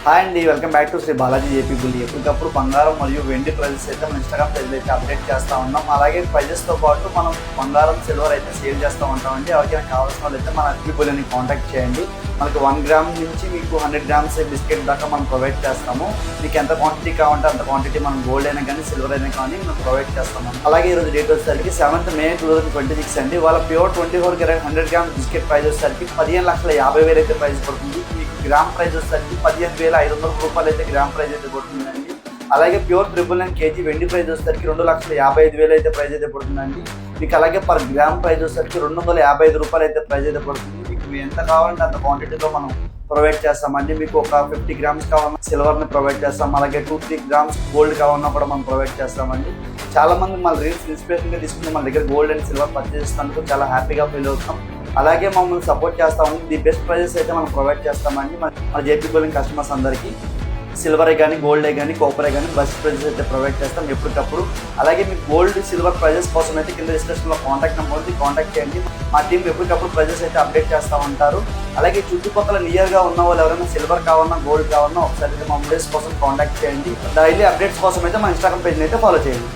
Hi అండి, welcome back to Shri Balaji JP బుల్లి. ఎప్పటికప్పుడు బంగారం మరియు వెండి ప్రైజెస్ అయితే మన ఇన్స్టాగ్రామ్ పేజ్లో అయితే అప్డేట్ చేస్తూ ఉన్నాం. అలాగే ప్రైజెస్తో పాటు మనం బంగారం, సిల్వర్ అయితే సేల్ చేస్తూ ఉంటామండి. ఎవరికైనా కావాల్సిన వాళ్ళు అయితే మన అగ్ని బుల్లిని కాంటాక్ట్ చేయండి. మనకు 1 గ్రామ్ నుంచి మీకు 100 గ్రామ్స్ బిస్కెట్ దాకా మనం ప్రొవైడ్ చేస్తాము. మీకు ఎంత క్వాంటిటీ కావాలంటే అంత క్వాంటిటీ మనం గోల్డ్ అయినా కానీ సిల్వర్ అయినా కానీ మనం ప్రొవైడ్ చేస్తాము. అలాగే ఈరోజు డేట్ వచ్చేసరికి 7th May 2026 అండి. వాళ్ళ pure 24 carrot 100 grams biscuit price వచ్చేసరికి 15,50,000 అయితే ప్రైస్ పడుతుంది. గ్రామ్ ప్రైస్ వచ్చేసరికి 15,500 రూపాయలు అయితే గ్రామ్ ప్రైస్ అయితే పడుతుందండి. అలాగే ప్యూర్ 999 కేజీ వెండి ప్రైస్ వచ్చేసరికి 2,55,000 అయితే ప్రైస్ అయితే పడుతుందండి. మీకు అలాగే పర్ గ్రామ్ ప్రైస్ వచ్చేసరికి 255 రూపాయలు అయితే ప్రైస్ అయితే పడుతుంది. మీకు ఎంత కావాలంటే అంత క్వాంటిటీలో మనం ప్రొవైడ్ చేస్తామండి. మీకు ఒక 50 గ్రామ్స్ కావాలన్నా సిల్వర్ని ప్రొవైడ్ చేస్తాం. అలాగే 2-3 గ్రామ్స్ గోల్డ్ కావాలన్నా కూడా మనం ప్రొవైడ్ చేస్తామండి. చాలా మంది మన రీల్స్ ఇన్స్పిరేషన్గా తీసుకుని మన దగ్గర గోల్డ్ అండ్ సిల్వర్ పర్చేస్ చేసినందుకు చాలా హ్యాపీగా ఫీల్ అవుతాం. అలాగే మమ్మల్ని సపోర్ట్ చేస్తామండి. ది బెస్ట్ ప్రైజెస్ అయితే మనం ప్రొవైడ్ చేస్తామండి. మన జేపీ బుల్లింగ్ కస్టమర్స్ అందరికీ సిల్వరే కానీ గోల్డే కానీ కాపరే కానీ బెస్ట్ ప్రైజెస్ అయితే ప్రొవైడ్ చేస్తాం ఎప్పటికప్పుడు. అలాగే మీకు గోల్డ్ సిల్వర్ ప్రైజెస్ కోసం అయితే కింద డిస్క్రిప్షన్లో కాంటాక్ట్ నెంబర్ ఉంది, కాంటాక్ట్ చేయండి. మా టీం ఎప్పటికప్పుడు ప్రైజెస్ అయితే అప్డేట్ చేస్తూ ఉంటారు. అలాగే చుట్టుపక్కల నియర్గా ఉన్న వాళ్ళు ఎవరైనా సిల్వర్ కావాలన్నా గోల్డ్ కావాలన్నా ఒకసారి అయితే మా అప్డేట్స్ కోసం కాంటాక్ట్ చేయండి. డైలీ అప్డేట్స్ కోసం అయితే మా ఇన్స్టాగ్రామ్ పేజ్ని అయితే ఫాలో చేయండి.